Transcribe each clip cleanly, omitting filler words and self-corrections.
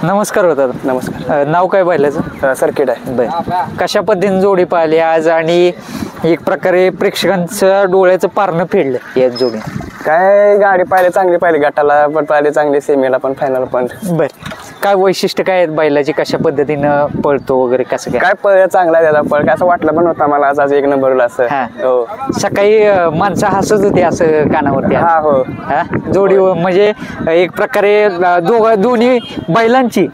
नमस्कार होता. नमस्कार. नाव काय बैलाचं? सर्किट आहे. बर, कशा पद्धतीने जोडी पाहिली आज आणि एक प्रकारे प्रेक्षकांच्या डोळ्याचं पारणं फेडलं या जोडी? काय गाडी पाहिली, चांगली पाहिली, गटाला पण पाहिली चांगली, सेमीला पण, फायनल पण. बर, काय वैशिष्ट्य काय आहेत बैलाची, कशा पद्धतीनं पळतो वगैरे कसं काय? काय पळ चांगला त्याचा पळ, काय असं वाटलं पण होता मला आज एक नंबरला असं. हो, सकाळी माणसं हसत होती असं कानावरती. हा हो, जोडी म्हणजे एक प्रकारे दोन्ही बैलांची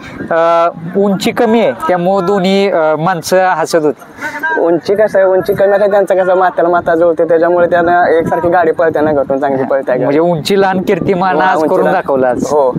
उंची कमी आहे त्यामुळे दोन्ही माणसं हसत होती. उंची कसं आहे, उंची कमी आहे त्यांचं, कसं मात्याला माता जुळते त्याच्यामुळे त्यानं एकसारखी गाडी पळते ना, घटून चांगली पळते. म्हणजे उंची लहान कीर्तिमान आज करून दाखवला आज. हो,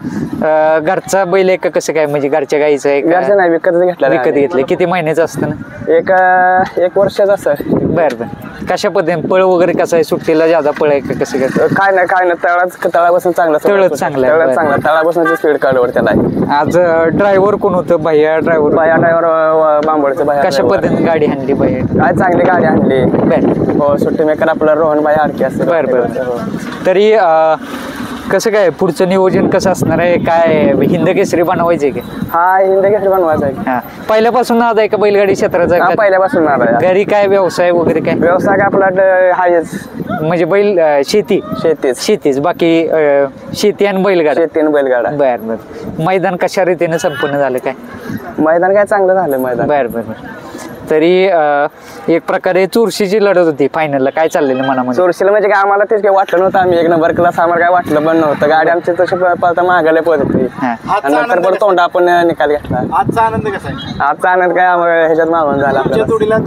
घरचा बैल आहे का कसं काय, म्हणजे घरच्या गाईचं आहे? घरचं नाही, विकत घेतलं. विकत घेतलं. किती महिन्याचं असतं ना? एक वर्षाचं असं. बर बर, कशा पद्धतीने पळ वगैरे कसं आहे, सुट्टीला ज्यादा पळ आहे का कसं काय? काय नाही, तळापासून चांगलं, चांगलं तळापासून स्पीड काढवर त्याला. आज ड्रायव्हर कोण होतं? भैया ड्रायव्हर बांबोळचं भैया. कशा पद्धतीने गाडी आणली भैया? काय चांगली गाडी आणली. बर हो, सुट्टी मेकर आपला रोहन भाई आडके असते. बर बर, तरी कसं काय पुढचं नियोजन कसं असणार आहे? काय हिंद केसरी बनवायचे का? हा, हिंद केसरी बनवायचा आहे. हा, पहिल्यापासून नाद आहे का बैलगाडी क्षेत्राचा? पहिल्यापासून नाद आहे. घरी काय व्यवसाय वगैरे काय? व्यवसाय काय आपला हायच, म्हणजे बैल शेतीच बाकी शेती आणि बैलगाडा. बर बर, मैदान कशा रीतीने संपन्न झालं काय? मैदान काय चांगलं झालं मैदान. बर बर बर, तरी एक प्रकारे चुरशीची लढत होती फायनलला. काय चाललेलं मनामध्ये? चुरशीला म्हणजे काय आम्हाला तेच काही वाटलं नव्हतं, आम्ही एक नंबर क्लास, आम्हाला काय वाटलं पण नव्हतं. गाडी आमची तशी पळता मागायला पळत होती आणि नंतर पण तोंडा आपण निकाल घेतला. आजचा आनंद कसा आहे? आजचा आनंद काय ह्याच्यात मागून झाला. तुमच्या जोडीला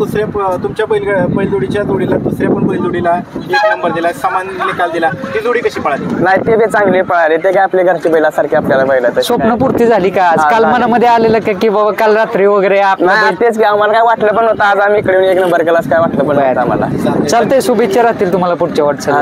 तुमच्या बैलजोडीच्या जोडीला दुसऱ्या पण बैलजोडीला एक नंबर दिला, समान निकाल दिला. ती जोडी कशी पळाली? नाही, ते बी चांगली पळाली. ते काय आपल्या घरची बैलासारखी आपल्याला बैल. स्वप्नपूर्ती झाली का आज? काल मनामध्ये आलेलं का की बाबा काल रात्री वगैरे आपल्या? तेच की, आम्हाला काय वाटलं पण होतं आज आम्ही इकडे एक नंबर केला, काय वाटलं पण होतं आम्हाला. चालतंय, शुभेच्छा राहतील तुम्हाला पुढच्या वाटचाल.